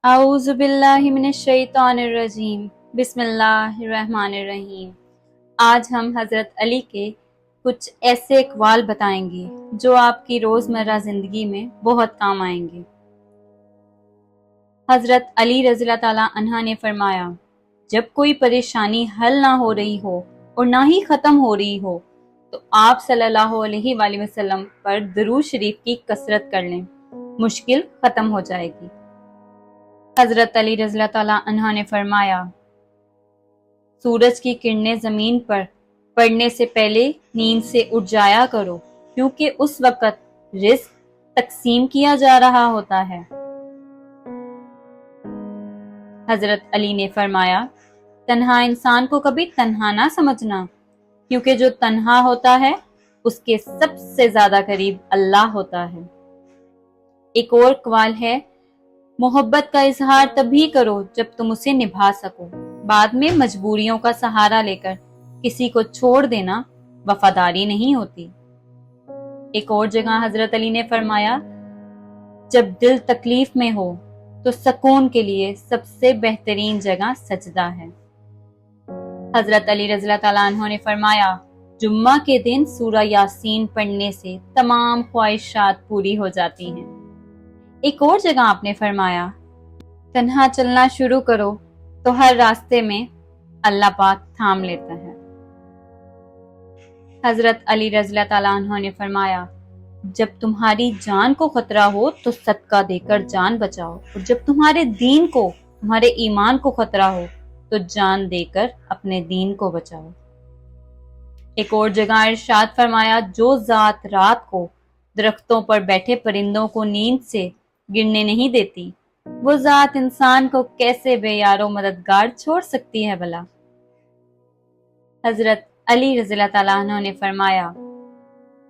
اعوذ باللہ من الشیطان الرجیم بسم اللہ الرحمن الرحیم۔ آج ہم حضرت علی کے کچھ ایسے اقوال بتائیں گے جو آپ کی روزمرہ زندگی میں بہت کام آئیں گے۔ حضرت علی رضی اللہ تعالیٰ عنہ نے فرمایا، جب کوئی پریشانی حل نہ ہو رہی ہو اور نہ ہی ختم ہو رہی ہو تو آپ صلی اللہ علیہ وآلہ وسلم پر درود شریف کی کثرت کر لیں، مشکل ختم ہو جائے گی۔ حضرت علی رضی اللہ تعالیٰ عنہ نے فرمایا، سورج کی کرنیں زمین پر پڑنے سے پہلے نیند سے اٹھ جایا کرو، کیونکہ اس وقت رزق تقسیم کیا جا رہا ہوتا ہے۔ حضرت علی نے فرمایا، تنہا انسان کو کبھی تنہا نہ سمجھنا، کیونکہ جو تنہا ہوتا ہے اس کے سب سے زیادہ قریب اللہ ہوتا ہے۔ ایک اور قول ہے، محبت کا اظہار تبھی کرو جب تم اسے نبھا سکو، بعد میں مجبوریوں کا سہارا لے کر کسی کو چھوڑ دینا وفاداری نہیں ہوتی۔ ایک اور جگہ حضرت علی نے فرمایا، جب دل تکلیف میں ہو تو سکون کے لیے سب سے بہترین جگہ سجدہ ہے۔ حضرت علی رضی اللہ تعالیٰ عنہ نے فرمایا، جمعہ کے دن سورہ یاسین پڑھنے سے تمام خواہشات پوری ہو جاتی ہیں۔ ایک اور جگہ آپ نے فرمایا، تنہا چلنا شروع کرو تو ہر راستے میں اللہ پاک تھام لیتا ہے۔ حضرت علی رضی اللہ تعالیٰ عنہ نے فرمایا، جب تمہاری جان کو خطرہ ہو تو صدقہ دے کر جان بچاؤ، اور جب تمہارے دین کو، تمہارے ایمان کو خطرہ ہو تو جان دے کر اپنے دین کو بچاؤ۔ ایک اور جگہ ارشاد فرمایا، جو ذات رات کو درختوں پر بیٹھے پرندوں کو نیند سے گرنے نہیں دیتی، وہ ذات انسان کو کیسے بے یار و مددگار چھوڑ سکتی ہے بھلا۔ حضرت علی رضی اللہ تعالیٰ عنہ نے فرمایا،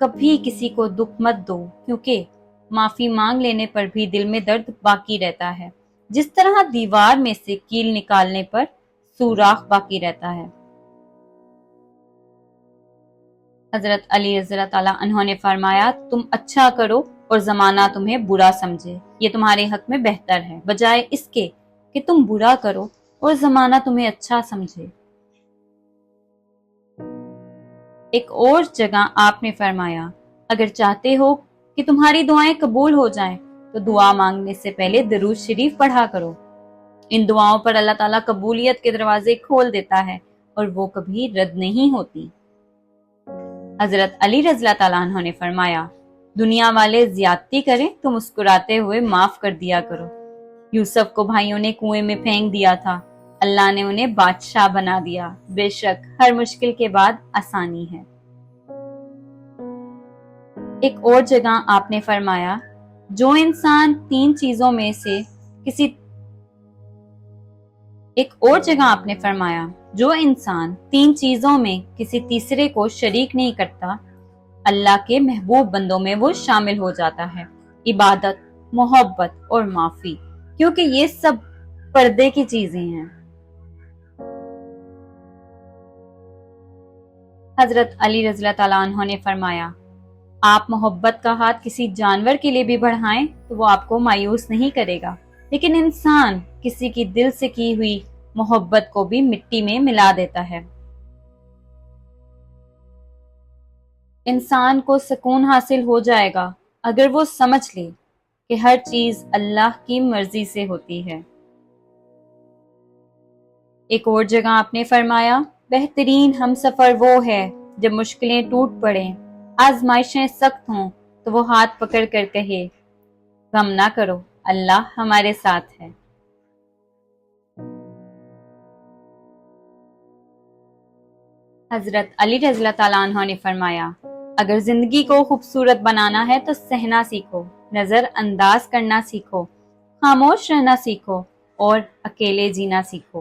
کبھی کسی کو دکھ مت دو، کیونکہ معافی مانگ لینے پر بھی دل میں درد باقی رہتا ہے، جس طرح دیوار میں سے کیل نکالنے پر سوراخ باقی رہتا ہے۔ حضرت علی رضی اللہ تعالیٰ عنہ نے فرمایا، تم اچھا کرو اور زمانہ تمہیں برا سمجھے، یہ تمہارے حق میں بہتر ہے، بجائے اس کے کہ تم برا کرو اور زمانہ تمہیں اچھا سمجھے۔ ایک اور جگہ آپ نے فرمایا، اگر چاہتے ہو کہ تمہاری دعائیں قبول ہو جائیں تو دعا مانگنے سے پہلے درود شریف پڑھا کرو، ان دعاؤں پر اللہ تعالیٰ قبولیت کے دروازے کھول دیتا ہے اور وہ کبھی رد نہیں ہوتی۔ حضرت علی رضی اللہ تعالیٰ عنہ نے فرمایا، دنیا والے زیادتی کریں تو مسکراتے ہوئے معاف کر دیا کرو۔ یوسف کو بھائیوں نے کنویں میں پھینک دیا تھا، اللہ نے انہیں بادشاہ بنا دیا، بے شک ہر مشکل کے بعد آسانی ہے۔ ایک اور جگہ آپ نے فرمایا، جو انسان تین چیزوں میں سے کسی تیسرے کو شریک نہیں کرتا، اللہ کے محبوب بندوں میں وہ شامل ہو جاتا ہے، عبادت، محبت اور معافی، کیونکہ یہ سب پردے کی چیزیں ہیں۔ حضرت علی رضی اللہ تعالیٰ عنہ نے فرمایا، آپ محبت کا ہاتھ کسی جانور کے لیے بھی بڑھائیں تو وہ آپ کو مایوس نہیں کرے گا، لیکن انسان کسی کی دل سے کی ہوئی محبت کو بھی مٹی میں ملا دیتا ہے۔ انسان کو سکون حاصل ہو جائے گا اگر وہ سمجھ لے کہ ہر چیز اللہ کی مرضی سے ہوتی ہے۔ ایک اور جگہ آپ نے فرمایا، بہترین ہم سفر وہ ہے جب مشکلیں ٹوٹ پڑیں، آزمائشیں سخت ہوں تو وہ ہاتھ پکڑ کر کہے، غم نہ کرو، اللہ ہمارے ساتھ ہے۔ حضرت علی رضی اللہ تعالیٰ عنہ نے فرمایا، اگر زندگی کو خوبصورت بنانا ہے تو سہنا سیکھو، نظر انداز کرنا سیکھو، خاموش رہنا سیکھو اور اکیلے جینا سیکھو۔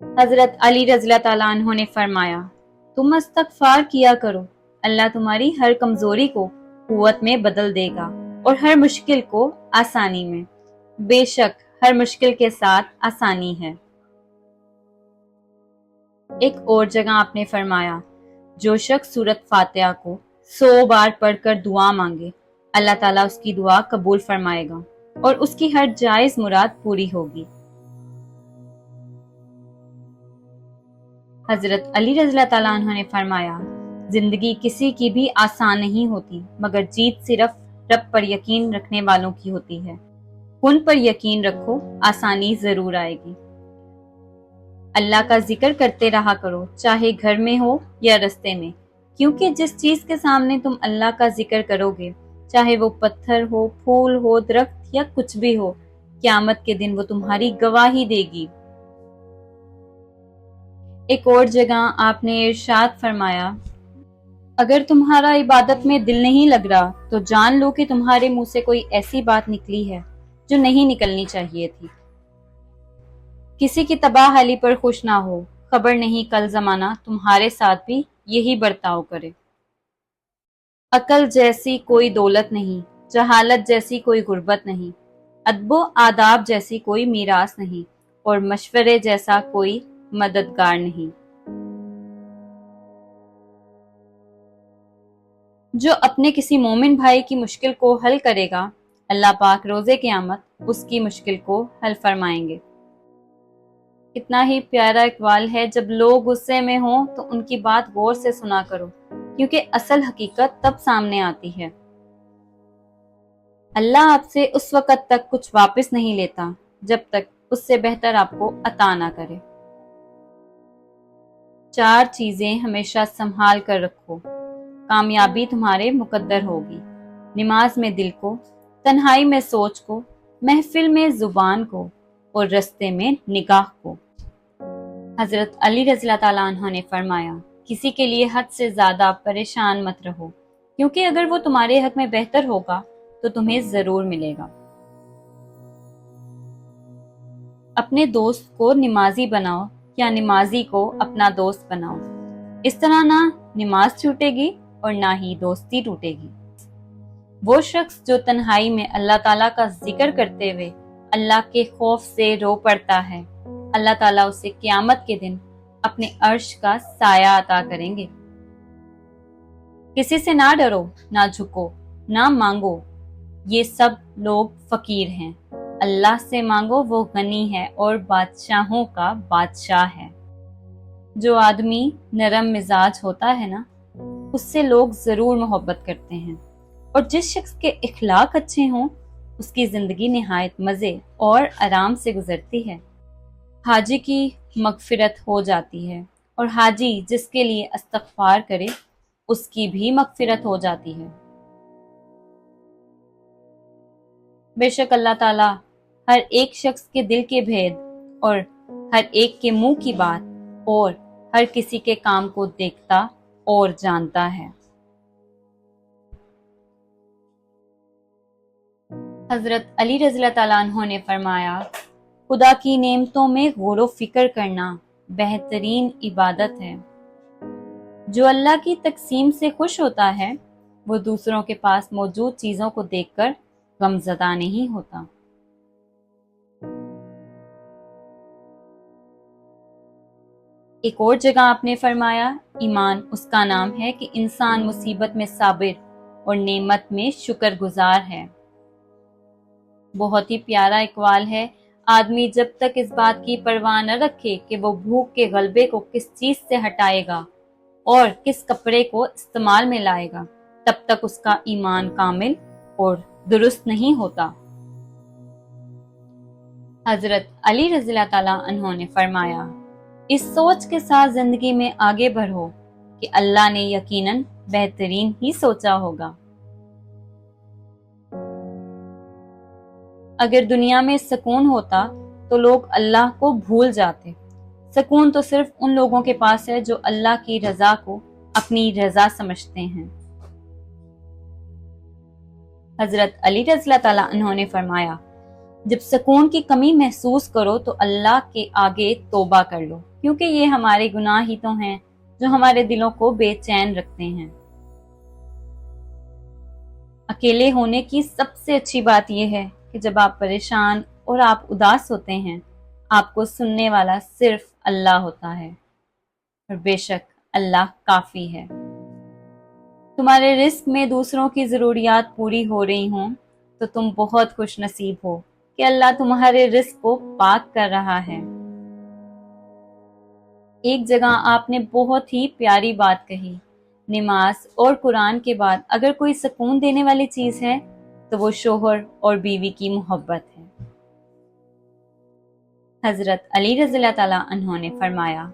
حضرت علی رضی اللہ تعالیٰ عنہ نے فرمایا، تم استغفار کیا کرو، اللہ تمہاری ہر کمزوری کو قوت میں بدل دے گا اور ہر مشکل کو آسانی میں، بے شک ہر مشکل کے ساتھ آسانی ہے۔ ایک اور جگہ آپ نے فرمایا، جو شخص سورۃ فاتحہ کو 100 بار پڑھ کر دعا مانگے، اللہ تعالیٰ اس کی دعا قبول فرمائے گا۔ اور اس کی ہر جائز مراد پوری ہوگی۔ حضرت علی رضی اللہ تعالیٰ عنہ نے فرمایا، زندگی کسی کی بھی آسان نہیں ہوتی، مگر جیت صرف رب پر یقین رکھنے والوں کی ہوتی ہے۔ ان پر یقین رکھو، آسانی ضرور آئے گی۔ اللہ کا ذکر کرتے رہا کرو، چاہے گھر میں ہو یا رستے میں، کیونکہ جس چیز کے سامنے تم اللہ کا ذکر کرو گے، چاہے وہ پتھر ہو، پھول ہو، درخت یا کچھ بھی ہو، قیامت کے دن وہ تمہاری گواہی دے گی۔ ایک اور جگہ آپ نے ارشاد فرمایا، اگر تمہارا عبادت میں دل نہیں لگ رہا تو جان لو کہ تمہارے منہ سے کوئی ایسی بات نکلی ہے جو نہیں نکلنی چاہیے تھی۔ کسی کی تباہ حالی پر خوش نہ ہو، خبر نہیں کل زمانہ تمہارے ساتھ بھی یہی برتاؤ کرے۔ عقل جیسی کوئی دولت نہیں، جہالت جیسی کوئی غربت نہیں، ادب و آداب جیسی کوئی میراث نہیں، اور مشورے جیسا کوئی مددگار نہیں۔ جو اپنے کسی مومن بھائی کی مشکل کو حل کرے گا، اللہ پاک روز قیامت اس کی مشکل کو حل فرمائیں گے۔ کتنا ہی پیارا اقوال ہے، جب لوگ غصے میں ہوں تو ان کی بات غور سے سنا کرو، کیونکہ اصل حقیقت تب سامنے آتی ہے۔ اللہ آپ سے اس وقت تک کچھ واپس نہیں لیتا جب تک اس سے بہتر آپ کو عطا نہ کرے۔ 4 چیزیں ہمیشہ سنبھال کر رکھو، کامیابی تمہارے مقدر ہوگی۔ نماز میں دل کو، تنہائی میں سوچ کو، محفل میں زبان کو، اور رستے میں نگاہ کو۔ حضرت علی رضی اللہ تعالیٰ عنہ نے فرمایا، کسی کے لیے حد سے زیادہ پریشان مت رہو، کیونکہ اگر وہ تمہارے حق میں بہتر ہوگا تو تمہیں ضرور ملے گا۔ اپنے دوست کو نمازی بناؤ یا نمازی کو اپنا دوست بناؤ، اس طرح نہ نماز چھوٹے گی اور نہ ہی دوستی ٹوٹے گی۔ وہ شخص جو تنہائی میں اللہ تعالیٰ کا ذکر کرتے ہوئے اللہ کے خوف سے رو پڑتا ہے، اللہ تعالیٰ اسے قیامت کے دن اپنے عرش کا سایہ عطا کریں گے۔ کسی سے نہ ڈرو، نہ جھکو، نہ مانگو، یہ سب لوگ فقیر ہیں۔ اللہ سے مانگو، وہ غنی ہے اور بادشاہوں کا بادشاہ ہے۔ جو آدمی نرم مزاج ہوتا ہے نا، اس سے لوگ ضرور محبت کرتے ہیں، اور جس شخص کے اخلاق اچھے ہوں اس کی زندگی نہایت مزے اور آرام سے گزرتی ہے۔ حاجی کی مغفرت ہو جاتی ہے، اور حاجی جس کے لیے استغفار کرے اس کی بھی مغفرت ہو جاتی ہے۔ بے شک اللہ تعالیٰ ہر ایک شخص کے دل کے بھید اور ہر ایک کے منہ کی بات اور ہر کسی کے کام کو دیکھتا اور جانتا ہے۔ حضرت علی رضی اللہ تعالیٰ عنہ نے فرمایا، خدا کی نعمتوں میں غور و فکر کرنا بہترین عبادت ہے۔ جو اللہ کی تقسیم سے خوش ہوتا ہے، وہ دوسروں کے پاس موجود چیزوں کو دیکھ کر غمزدہ نہیں ہوتا۔ ایک اور جگہ آپ نے فرمایا، ایمان اس کا نام ہے کہ انسان مصیبت میں صابر اور نعمت میں شکر گزار ہے۔ بہت ہی پیارا اقوال ہے، آدمی جب تک اس بات کی پرواہ نہ رکھے کہ وہ بھوک کے غلبے کو کس چیز سے ہٹائے گا اور کس کپڑے کو استعمال میں لائے گا، تب تک اس کا ایمان کامل اور درست نہیں ہوتا۔ حضرت علی رضی اللہ تعالیٰ عنہ نے فرمایا، اس سوچ کے ساتھ زندگی میں آگے بڑھو کہ اللہ نے یقیناً بہترین ہی سوچا ہوگا۔ اگر دنیا میں سکون ہوتا تو لوگ اللہ کو بھول جاتے۔ سکون تو صرف ان لوگوں کے پاس ہے جو اللہ کی رضا کو اپنی رضا سمجھتے ہیں۔ حضرت علی رضی اللہ تعالیٰ عنہ نے فرمایا، جب سکون کی کمی محسوس کرو تو اللہ کے آگے توبہ کر لو، کیونکہ یہ ہمارے گناہ ہی تو ہیں جو ہمارے دلوں کو بے چین رکھتے ہیں۔ اکیلے ہونے کی سب سے اچھی بات یہ ہے کہ جب آپ پریشان اور آپ اداس ہوتے ہیں، آپ کو سننے والا صرف اللہ ہوتا ہے، اور بے شک اللہ کافی ہے۔ تمہارے رزق میں دوسروں کی ضروریات پوری ہو رہی ہوں تو تم بہت خوش نصیب ہو کہ اللہ تمہارے رزق کو پاک کر رہا ہے۔ ایک جگہ آپ نے بہت ہی پیاری بات کہی، نماز اور قرآن کے بعد اگر کوئی سکون دینے والی چیز ہے تو وہ شوہر اور بیوی کی محبت ہے۔ حضرت علی رضی اللہ تعالیٰ عنہ نے فرمایا،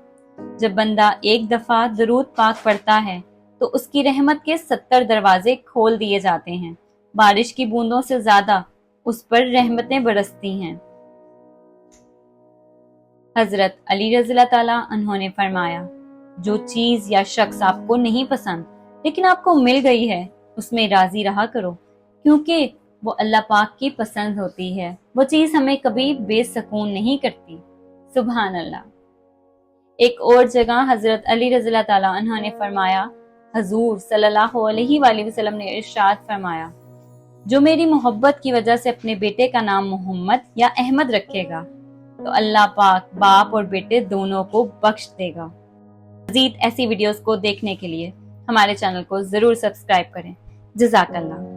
جب بندہ ایک دفعہ درود پاک پڑھتا ہے تو اس کی رحمت کے 70 دروازے کھول دیے جاتے ہیں، بارش کی بوندوں سے زیادہ اس پر رحمتیں برستی ہیں۔ حضرت علی رضی اللہ تعالیٰ عنہ نے فرمایا، جو چیز یا شخص آپ کو نہیں پسند لیکن آپ کو مل گئی ہے اس میں راضی رہا کرو، کیونکہ وہ اللہ پاک کی پسند ہوتی ہے، وہ چیز ہمیں کبھی بے سکون نہیں کرتی۔ سبحان اللہ۔ ایک اور جگہ حضرت علی رضی اللہ تعالیٰ عنہ نے فرمایا، حضور صلی اللہ علیہ وآلہ وسلم نے ارشاد فرمایا، جو میری محبت کی وجہ سے اپنے بیٹے کا نام محمد یا احمد رکھے گا تو اللہ پاک باپ اور بیٹے دونوں کو بخش دے گا۔ مزید ایسی ویڈیوز کو دیکھنے کے لیے ہمارے چینل کو ضرور سبسکرائب کریں۔ جزاک اللہ۔